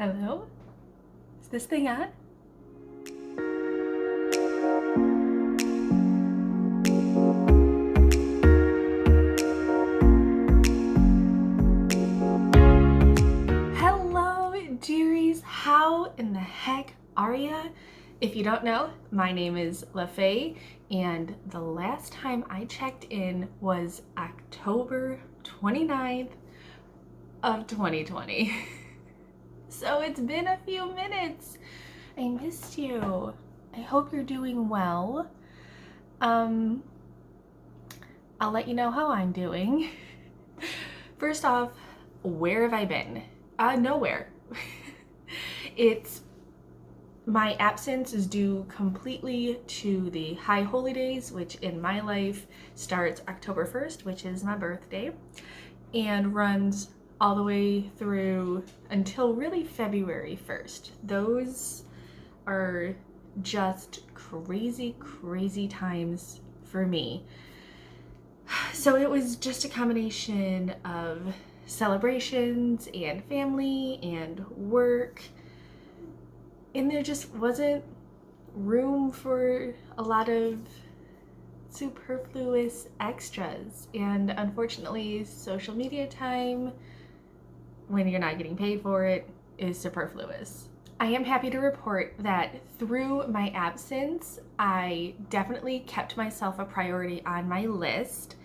Hello? Is this thing on? Hello, dearies. How in the heck are ya? If you don't know, my name is LeFae, and the last time I checked in was October 29th of 2020. So it's been a few minutes. I missed you. I hope you're doing well. I'll let you know how I'm doing. First off, where have I been? Nowhere. My absence is due completely to the High Holy Days, which in my life starts October 1st, which is my birthday, and runs all the way through until really February 1st. Those are just crazy, crazy times for me. So it was just a combination of celebrations and family and work, and there just wasn't room for a lot of superfluous extras. And unfortunately, social media time, when you're not getting paid for it, is superfluous. I am happy to report that through my absence, I definitely kept myself a priority on my list,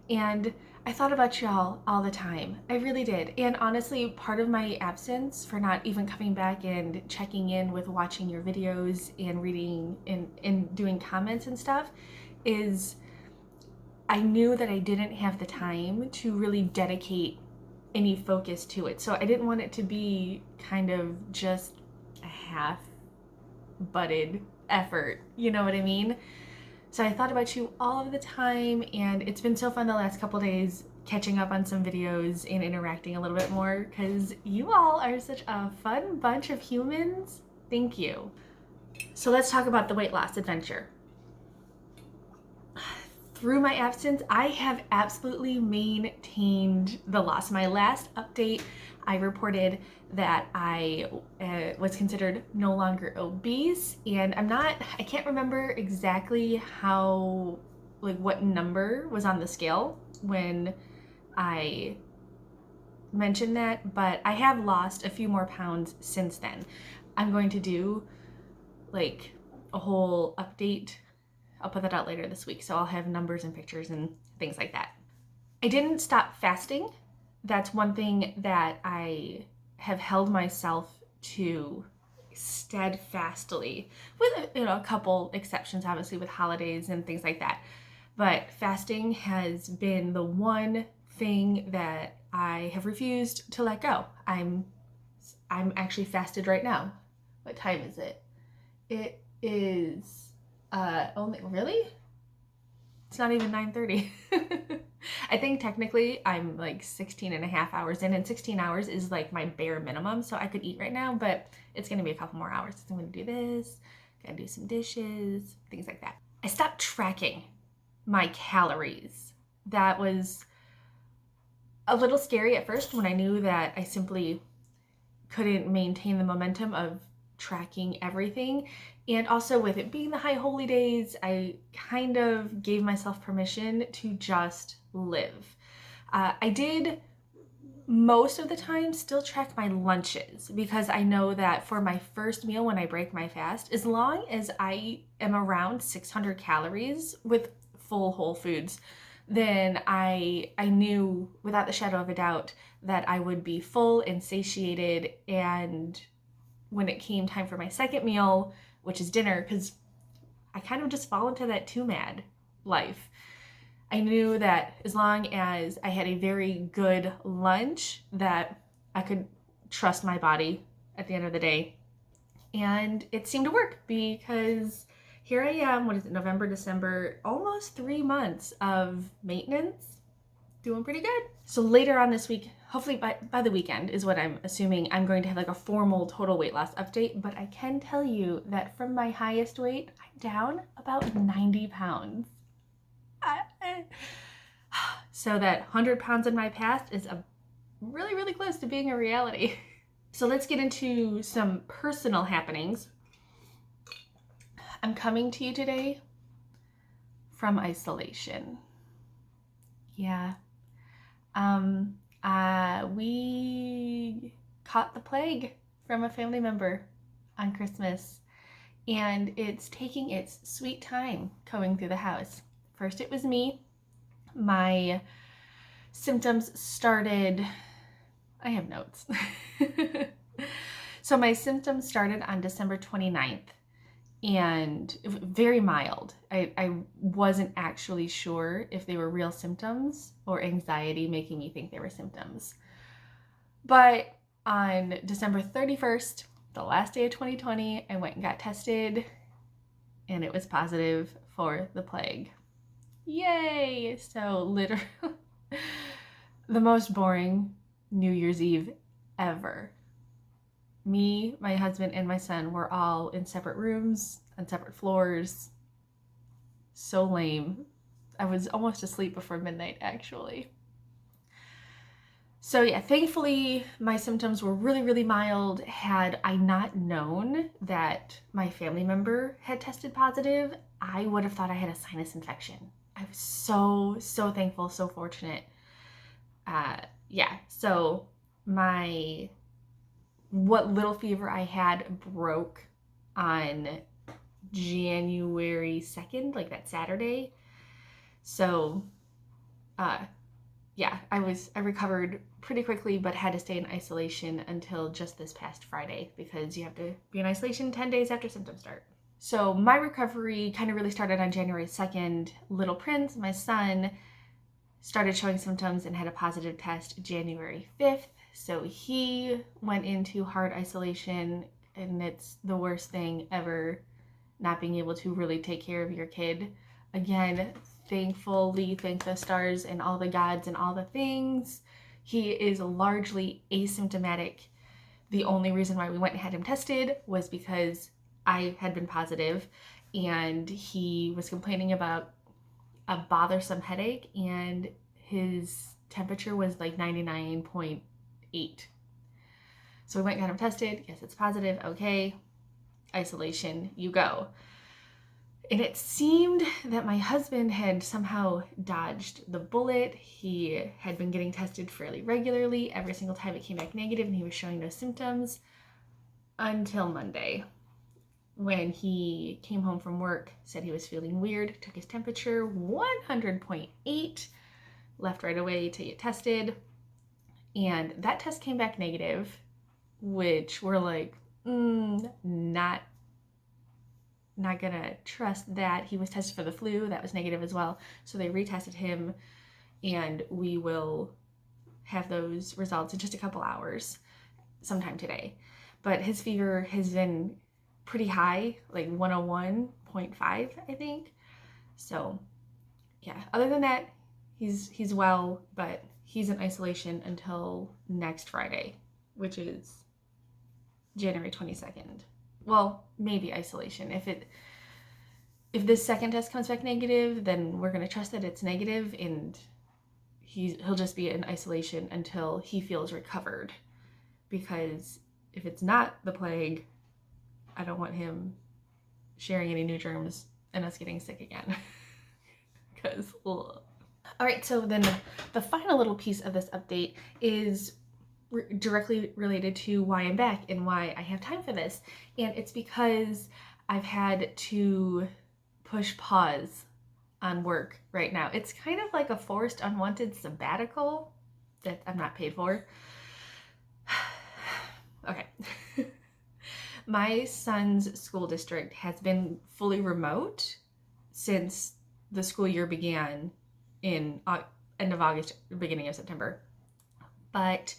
and I thought about y'all all the time. I really did. And honestly, part of my absence for not even coming back and checking in with watching your videos and reading and doing comments and stuff is I knew that I didn't have the time to really dedicate any focus to it. So I didn't want it to be kind of just a half-butted effort, you know what I mean? So I thought about you all of the time, and it's been so fun the last couple days catching up on some videos and interacting a little bit more because you all are such a fun bunch of humans. Thank you. So let's talk about the weight loss adventure. Through my absence, I have absolutely maintained the loss. My last update, I reported that I was considered no longer obese, and I can't remember exactly what number was on the scale when I mentioned that, but I have lost a few more pounds since then. I'm going to do like a whole update. I'll put that out later this week, so I'll have numbers and pictures and things like that. I didn't stop fasting. That's one thing that I have held myself to steadfastly, with a couple exceptions, obviously, with holidays and things like that. But fasting has been the one thing that I have refused to let go. I'm actually fasted right now. What time is it? It is really? It's not even 9:30. I think technically I'm like 16 and a half hours in, and 16 hours is like my bare minimum. So I could eat right now, but it's gonna be a couple more hours. I'm gonna do this, gotta do some dishes, things like that. I stopped tracking my calories. That was a little scary at first when I knew that I simply couldn't maintain the momentum of tracking everything. And also with it being the High Holy Days, I kind of gave myself permission to just live. I did most of the time still track my lunches because I know that for my first meal when I break my fast, as long as I am around 600 calories with full whole foods, then I knew without the shadow of a doubt that I would be full and satiated. And when it came time for my second meal, which is dinner, because I kind of just fall into that too mad life, I knew that as long as I had a very good lunch, that I could trust my body at the end of the day. And it seemed to work because here I am, November, December, almost 3 months of maintenance, doing pretty good. So later on this week, hopefully by the weekend is what I'm assuming, I'm going to have like a formal total weight loss update. But I can tell you that from my highest weight, I'm down about 90 pounds. So that 100 pounds in my past is really, really close to being a reality. So let's get into some personal happenings. I'm coming to you today from isolation. Yeah. We caught the plague from a family member on Christmas, and it's taking its sweet time going through the house. First it was me. My symptoms started, I have notes. So my symptoms started on December 29th, and very mild. I wasn't actually sure if they were real symptoms or anxiety making me think they were symptoms. But on December 31st, the last day of 2020, I went and got tested, and it was positive for the plague. Yay! So literally the most boring New Year's Eve ever. Me, my husband, and my son were all in separate rooms on separate floors. So lame. I was almost asleep before midnight, actually. So yeah, thankfully my symptoms were really, really mild. Had I not known that my family member had tested positive, I would have thought I had a sinus infection. I was so thankful, so fortunate. Yeah, so what little fever I had broke on January 2nd, like that Saturday. So, yeah, I recovered pretty quickly, but had to stay in isolation until just this past Friday because you have to be in isolation 10 days after symptoms start. So my recovery kind of really started on January 2nd. Little Prince, my son, started showing symptoms and had a positive test January 5th. So he went into hard isolation, and it's the worst thing ever, not being able to really take care of your kid. Again, thankfully, thank the stars and all the gods and all the things, he is largely asymptomatic. The only reason why we went and had him tested was because I had been positive, and he was complaining about a bothersome headache, and his temperature was like 99.8. So we went and got him tested. Yes, it's positive. Okay, isolation, you go. And it seemed that my husband had somehow dodged the bullet. He had been getting tested fairly regularly. Every single time it came back negative, and he was showing no symptoms until Monday, when he came home from work, said he was feeling weird, took his temperature, 100.8, left right away to get tested. And that test came back negative, which we're like, not gonna trust that. He was tested for the flu, that was negative as well. So they retested him, and we will have those results in just a couple hours, sometime today. But his fever has been pretty high, like 101.5, I think. So yeah, other than that, he's well, but he's in isolation until next Friday, which is January 22nd. Well, maybe isolation. If this second test comes back negative, then we're going to trust that it's negative, and he'll just be in isolation until he feels recovered. Because if it's not the plague, I don't want him sharing any new germs and us getting sick again. Because, all right, so then the final little piece of this update is directly related to why I'm back and why I have time for this. And it's because I've had to push pause on work right now. It's kind of like a forced unwanted sabbatical that I'm not paid for. Okay. My son's school district has been fully remote since the school year began in end of August, beginning of September. But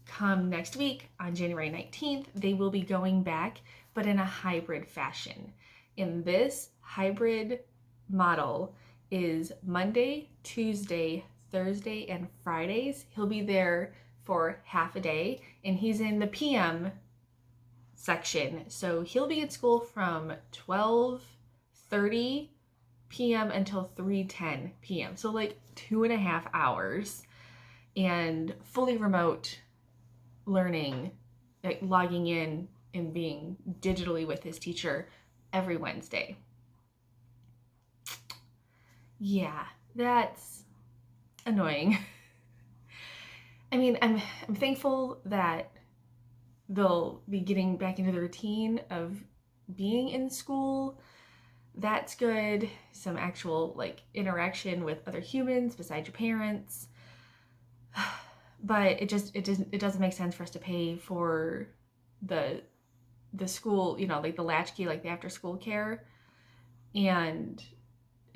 come next week, on January 19th, they will be going back, but in a hybrid fashion. In this hybrid model is Monday, Tuesday, Thursday, and Fridays. He'll be there for half a day, and he's in the PM section. So he'll be at school from 12:30 p.m. until 3:10 p.m. So like 2.5 hours, and fully remote learning like logging in and being digitally with his teacher every Wednesday. Yeah, that's annoying. I mean, I'm thankful that they'll be getting back into the routine of being in school. That's good. Some actual like interaction with other humans besides your parents. But it doesn't make sense for us to pay for the school, you know, like the latchkey, like the after school care and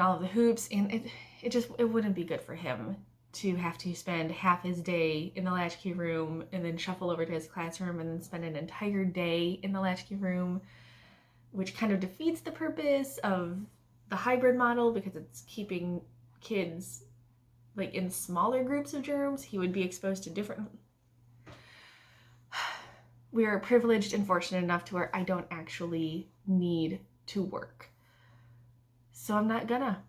all of the hoops, and it wouldn't be good for him to have to spend half his day in the latchkey room and then shuffle over to his classroom and then spend an entire day in the latchkey room, which kind of defeats the purpose of the hybrid model because it's keeping kids like in smaller groups of germs. He would be exposed to different. We are privileged and fortunate enough to where I don't actually need to work. So I'm not gonna.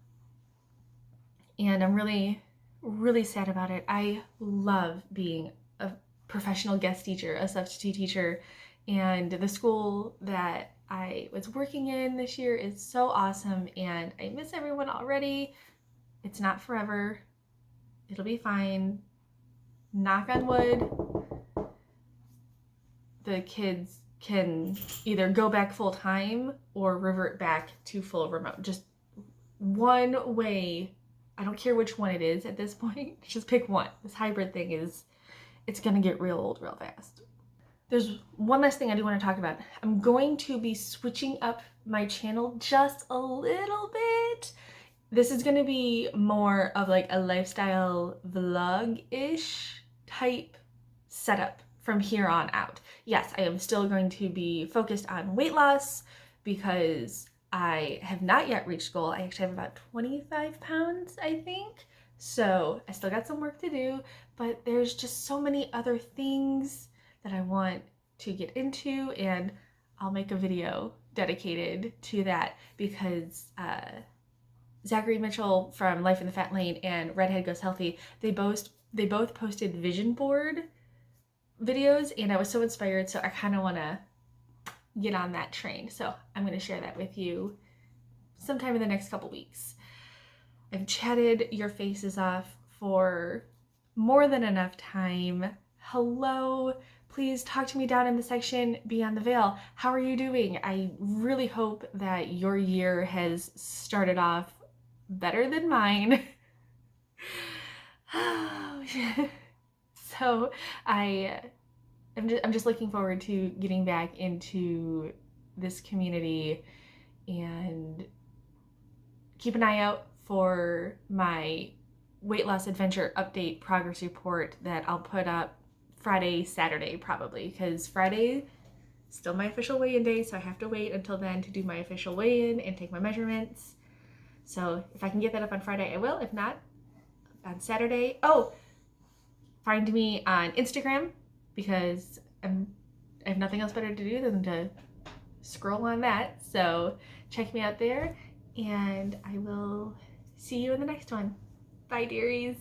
And I'm really, really sad about it. I love being a professional guest teacher, a substitute teacher, and the school that I was working in this year is so awesome, and I miss everyone already. It's not forever. It'll be fine. Knock on wood. The kids can either go back full time or revert back to full remote. Just one way. I don't care which one it is at this point. Just pick one. This hybrid thing it's gonna get real old real fast. There's one last thing I do want to talk about. I'm going to be switching up my channel just a little bit. This is going to be more of like a lifestyle vlog-ish type setup from here on out. Yes, I am still going to be focused on weight loss because I have not yet reached goal. I actually have about 25 pounds, I think. So I still got some work to do, but there's just so many other things that I want to get into, and I'll make a video dedicated to that because Zachary Mitchell from Life in the Fat Lane and Redhead Goes Healthy, they both posted vision board videos, and I was so inspired, so I kind of want to get on that train. So I'm going to share that with you sometime in the next couple weeks. I've chatted your faces off for more than enough time. Hello, please talk to me down in the section beyond the veil. How are you doing? I really hope that your year has started off better than mine. So I'm just looking forward to getting back into this community, and keep an eye out for my weight loss adventure update progress report that I'll put up Friday, Saturday probably, because Friday is still my official weigh-in day, so I have to wait until then to do my official weigh-in and take my measurements. So if I can get that up on Friday, I will. If not, on Saturday. Oh, find me on Instagram because I have nothing else better to do than to scroll on that. So check me out there, and I will see you in the next one. Bye, dearies.